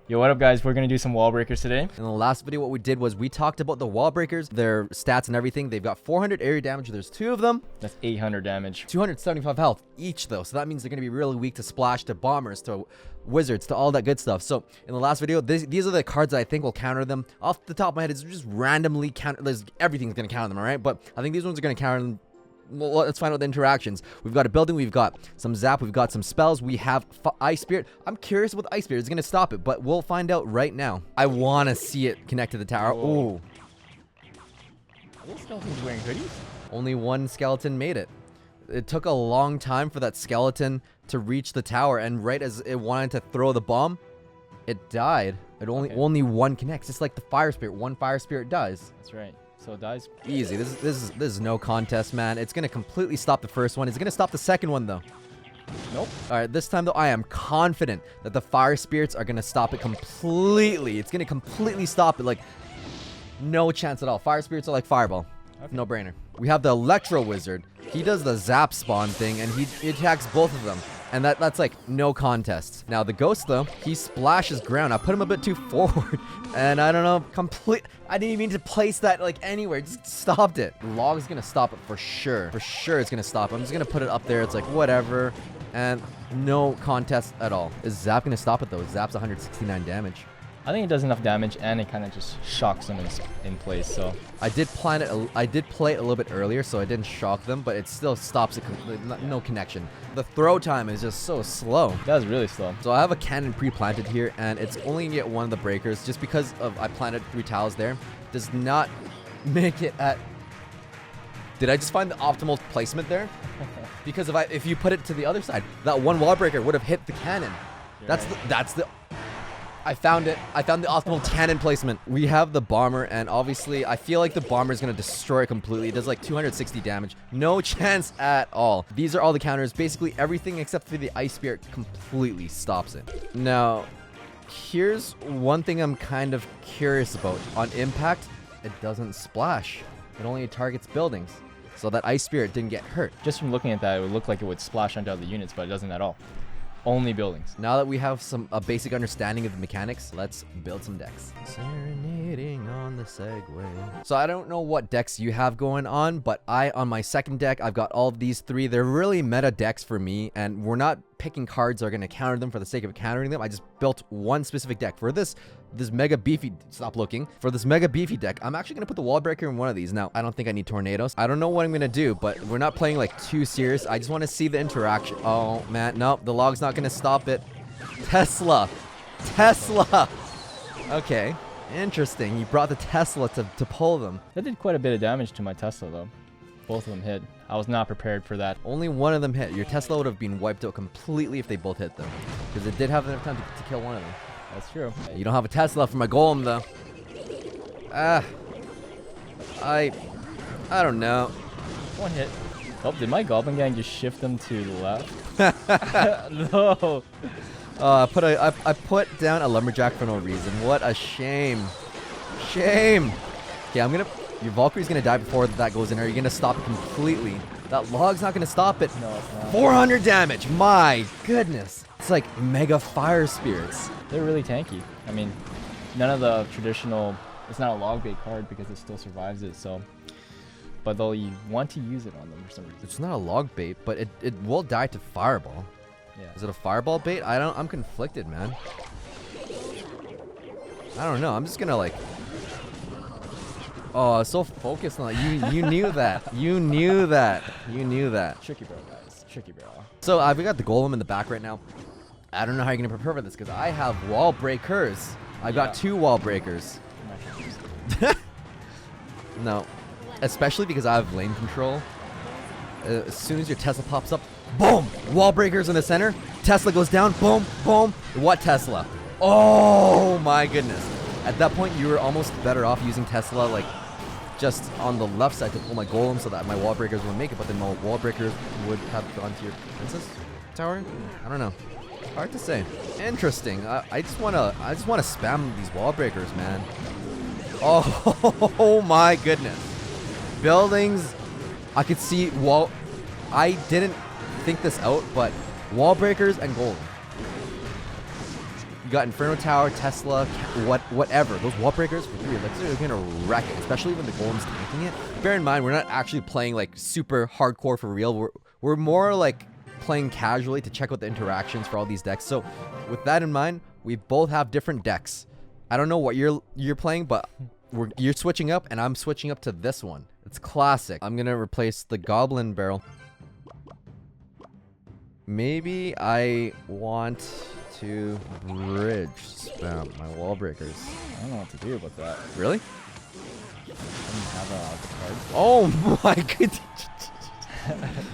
Yo, what up guys? We're gonna do some wall breakers today. In the last video, what we did was we talked about the wall breakers, their stats and everything. They've got 400 area damage. There's 2 of them. That's 800 damage. 275 health each though. So that means they're gonna be really weak to splash, to bombers, to wizards, to all that good stuff. So in the last video, these are the cards that I think will counter them. Off the top of my head, it's just randomly counter. Everything's gonna counter them, all right? But I think these ones are gonna counter them. Well, let's find out the interactions. We've got a building, we've got some zap, we've got some spells, we have Ice Spirit. I'm curious about the Ice Spirit. It's going to stop it, but we'll find out right now. I want to see it connect to the tower. Ooh. Are those skeletons wearing hoodies? Only one skeleton made it. It took a long time for that skeleton to reach the tower, and right as it wanted to throw the bomb, it died. It only one connects. It's like the Fire Spirit. One Fire Spirit dies. That's right. So it dies. Easy. This is no contest, man. It's gonna completely stop the first one. It's gonna stop the second one though. Nope. All right, this time though, I am confident that the Fire Spirits are gonna stop it completely. It's gonna completely stop it. Like, no chance at all. Fire Spirits are like Fireball. Okay. No brainer. We have the Electro Wizard. He does the zap spawn thing, and he attacks both of them. And that's like no contest. Now the Ghost though, he splashes ground. I put him a bit too forward, and I don't know, I didn't even mean to place that like anywhere. Just stopped it. Log is gonna stop it for sure. For sure, it's gonna stop. I'm just gonna put it up there. It's like whatever, and no contest at all. Is Zap gonna stop it though? Zap's 169 damage. I think it does enough damage, and it kind of just shocks them in place. So I did play it a little bit earlier, so I didn't shock them, but it still stops it. No connection. The throw time is just so slow. That was really slow. So I have a cannon pre-planted here, and it's only gonna get one of the breakers just because of I planted 3 tiles there. Does not make it at. Did I just find the optimal placement there? Because if you put it to the other side, that one wall breaker would have hit the cannon. That's the. I found it. I found the optimal cannon placement. We have the bomber, and obviously I feel like the bomber is going to destroy it completely. It does like 260 damage. No chance at all. These are all the counters. Basically everything except for the Ice Spirit completely stops it. Now, here's one thing I'm kind of curious about. On impact, it doesn't splash. It only targets buildings. So that Ice Spirit didn't get hurt. Just from looking at that, it would look like it would splash onto other units, but it doesn't at all. Only buildings. Now that we have a basic understanding of the mechanics, let's build some decks. Serenading on the Segway. So I don't know what decks you have going on, but on my second deck, I've got all of these 3. They're really meta decks for me, and we're not picking cards that are going to counter them for the sake of countering them. I just built one specific deck. For this mega beefy, for this mega beefy deck, I'm actually going to put the wall breaker in one of these. Now, I don't think I need tornadoes. I don't know what I'm going to do, but we're not playing like too serious. I just want to see the interaction. Oh man, nope, the log's not going to stop it. Tesla. Okay, interesting. You brought the Tesla to pull them. That did quite a bit of damage to my Tesla though. Both of them hit. I was not prepared for that. Only one of them hit. Your Tesla would have been wiped out completely if they both hit them, because it did have enough time to kill one of them. That's true. You don't have a Tesla for my golem though. I don't know. One hit. Oh, did my Goblin Gang just shift them to the left? No. I put down a Lumberjack for no reason. What a shame. Shame. Okay, your Valkyrie's gonna die before that goes in there. You're gonna stop it completely. That log's not gonna stop it. No, it's not. 400 damage. My goodness. It's like mega Fire Spirits. They're really tanky. I mean, none of the traditional. It's not a log bait card because it still survives it. So, but you want to use it on them for some reason. It's not a log bait, but it will die to Fireball. Yeah. Is it a Fireball bait? I'm conflicted, man. I don't know. I'm just gonna like. Oh, so focused on it. You knew that. You knew that. Tricky bro, guys. Tricky bro. So we got the golem in the back right now. I don't know how you're gonna prepare for this because I have wall breakers. I've got 2 wall breakers. No, especially because I have lane control. As soon as your Tesla pops up, boom! Wall breakers in the center. Tesla goes down. Boom, boom. What Tesla? Oh my goodness! At that point, you were almost better off using Tesla like just on the left side to pull my golem so that my wall breakers would make it, but then my wall breakers would have gone to your princess tower. I don't know. Hard to say. Interesting. I just wanna spam these wall breakers, man. Oh my goodness. Buildings. I could see wall. I didn't think this out, but wall breakers and golem. You got Inferno Tower, Tesla, whatever. Those wall breakers for 3 elixir are gonna wreck it, especially when the golem's tanking it. Bear in mind, we're not actually playing like super hardcore for real. We're more like playing casually to check out the interactions for all these decks. So with that in mind, we both have different decks. I don't know what you're playing, but you're switching up and I'm switching up to this one. It's classic. I'm gonna replace the Goblin Barrel. Maybe I want to bridge spam my wall breakers. I don't know what to do about that. Really? I don't have the card. Oh my goodness.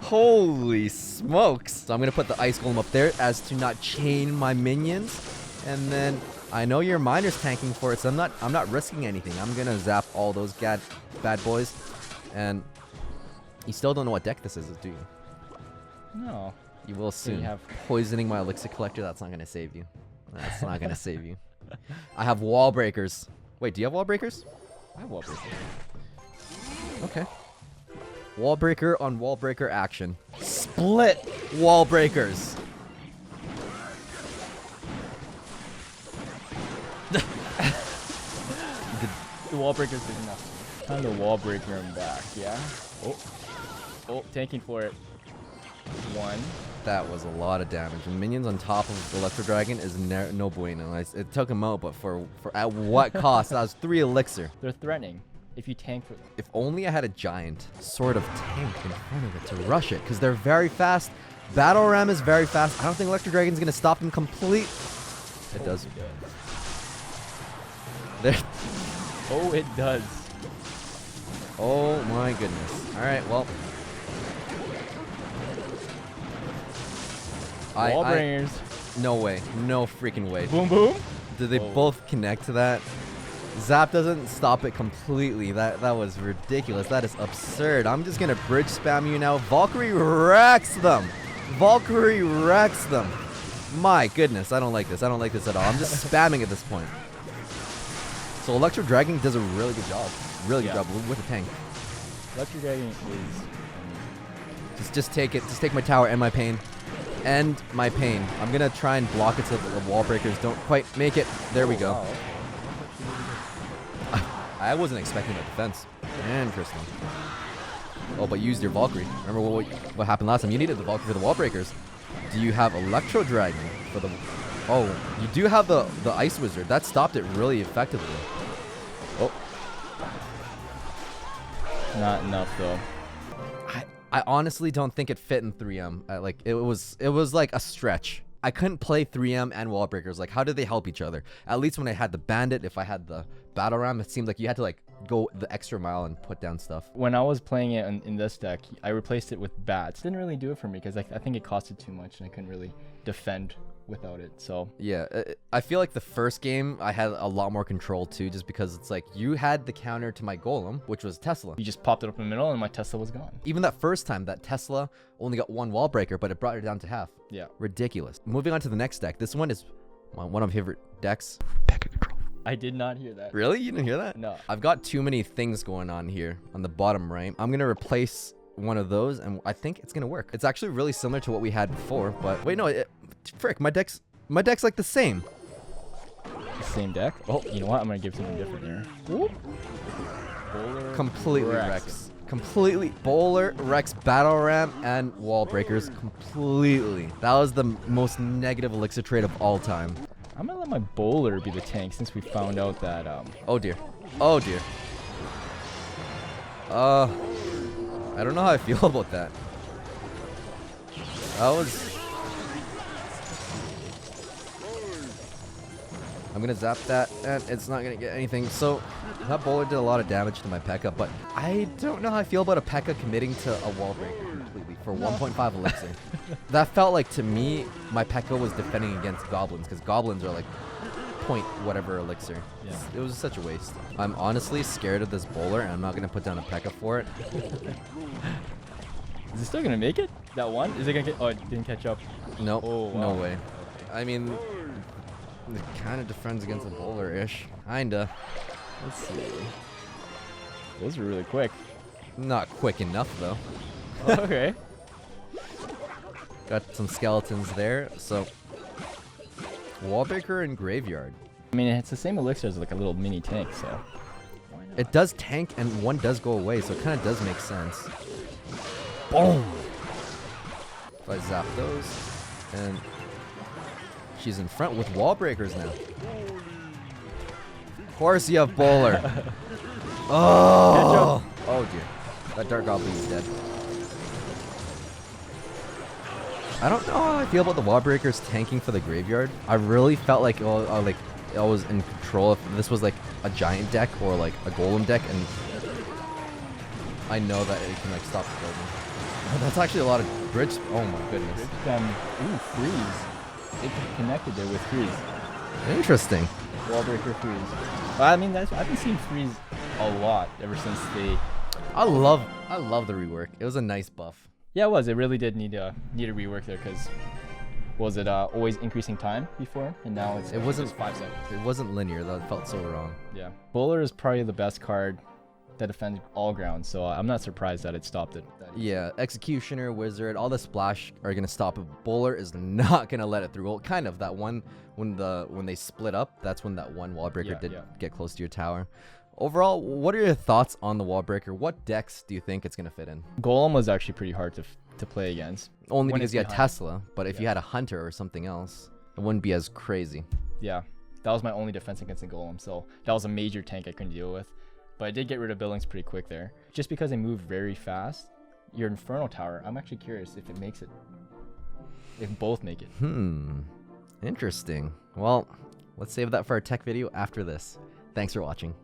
Holy smokes. So I'm gonna put the ice golem up there as to not chain my minions. And then I know your miner's tanking for it, so I'm not risking anything. I'm gonna zap all those bad boys. And you still don't know what deck this is, do you? No. You will soon. have Poisoning my elixir collector, that's not gonna save you. That's not gonna save you. I have wall breakers. Wait, do you have wall breakers? I have wall breaker. Okay. Wall breaker on wall breaker action. Split wall breakers. The wall breaker's big enough. Time to wall breaker him back, yeah? Oh, tanking for it. 1. That was a lot of damage. And minions on top of the Electro Dragon is no bueno. It took him out, but for at what cost? That was 3 elixir. They're threatening. If you tank for them. If only I had a giant sort of tank in front of it to rush it, because they're very fast. Battle Ram is very fast. I don't think Electro Dragon's gonna stop them complete. It does. There. Oh, it does. Oh my goodness. All right, well. Wall bringers. No way. No freaking way. Boom, boom. Did they both connect to that? Zap doesn't stop it completely. That was ridiculous. That is absurd. I'm just gonna bridge spam you now. Valkyrie wrecks them. Valkyrie wrecks them. My goodness, I don't like this. I don't like this at all. I'm just spamming at this point. So Electro Dragon does a really good job. Really good job with the tank. Electro Dragon is... Just take it. Just take my tower and my pain. And my pain. I'm gonna try and block it so the wall breakers don't quite make it. There we go. Wow. I wasn't expecting a defense. Interesting. Oh, but you used your Valkyrie. Remember what happened last time? You needed the Valkyrie for the wall breakers. Do you have Electro Dragon for the... Oh, you do have the Ice Wizard. That stopped it really effectively. Oh. Not enough, though. I honestly don't think it fit in 3M. Like it was like a stretch. I couldn't play 3M and wall breakers. Like, how did they help each other? At least when I had the bandit, if I had the battle ram, it seemed like you had to like go the extra mile and put down stuff. When I was playing it in this deck, I replaced it with bats. Didn't really do it for me because I think it costed too much and I couldn't really defend without it. So yeah, I feel like the first game I had a lot more control too, just because it's like you had the counter to my golem, which was Tesla. You just popped it up in the middle and my Tesla was gone. Even that first time, that Tesla only got 1 wall breaker, but it brought it down to half. Yeah. Ridiculous. Moving on to the next deck. This one is one of my favorite decks. Pack of control. I did not hear that. Really? You didn't hear that? No. I've got too many things going on here on the bottom right. I'm gonna replace one of those, and I think it's gonna work. It's actually really similar to what we had before, but wait, no, frick, my deck's like the same. The same deck? Oh, you know what? I'm gonna give something different there. Whoop. Bowler Completely wrecks. Completely. Bowler, Rex, Battle Ram, and Wall Breakers. Completely. That was the most negative elixir trade of all time. I'm gonna let my bowler be the tank since we found out that Oh dear. Oh dear. I don't know how I feel about that. That was... I'm gonna zap that, and it's not gonna get anything. So that bowler did a lot of damage to my P.E.K.K.A, but I don't know how I feel about a P.E.K.K.A committing to a wall breaker completely for 1.5 elixir. That felt like, to me, my P.E.K.K.A was defending against goblins, because goblins are like point whatever elixir. Yeah. It was such a waste. I'm honestly scared of this bowler, and I'm not gonna put down a P.E.K.K.A for it. Is it still gonna make it? That one? Is it gonna get... Oh, it didn't catch up. Nope. Oh, wow. No way. I mean... It kind of defends against a bowler-ish. Kinda. Let's see. Those are really quick. Not quick enough, though. Okay. Got some skeletons there, so... Wall breaker and graveyard. I mean, it's the same elixir as like a little mini tank, so why not? It does tank and one does go away, so it kind of does make sense. Boom! If I zap those, and she's in front with wall breakers now. Of course you have bowler. Oh! Oh dear. That Dark Goblin is dead. I don't know how I feel about the wall breakers tanking for the graveyard. I really felt like I was in control if this was like a giant deck or like a golem deck, and I know that it can like stop the building. Oh, that's actually a lot of bridge. Oh my goodness. Ooh, freeze. It connected there with freeze. Interesting. Wall breaker freeze. Well, I mean, I've been seeing freeze a lot ever since they. I love the rework. It was a nice buff. Yeah, it was. It really did need a rework there because was it always increasing time before, and now it wasn't just 5 seconds. It wasn't linear. That felt so wrong. Yeah, Bowler is probably the best card that defends all grounds, so I'm not surprised that it stopped it. Yeah, Executioner, Wizard, all the splash are gonna stop it. Bowler is not gonna let it through. Well, kind of that one when they split up. That's when that one wall breaker did get close to your tower. Overall, what are your thoughts on the wall breaker? What decks do you think it's gonna fit in? Golem was actually pretty hard to play against. Only when because you had behind. Tesla, but if you had a Hunter or something else, it wouldn't be as crazy. Yeah, that was my only defense against the Golem, so that was a major tank I couldn't deal with. But I did get rid of buildings pretty quick there. Just because they move very fast, your Inferno Tower, I'm actually curious if it makes it. If both make it. Interesting. Well, let's save that for our tech video after this. Thanks for watching.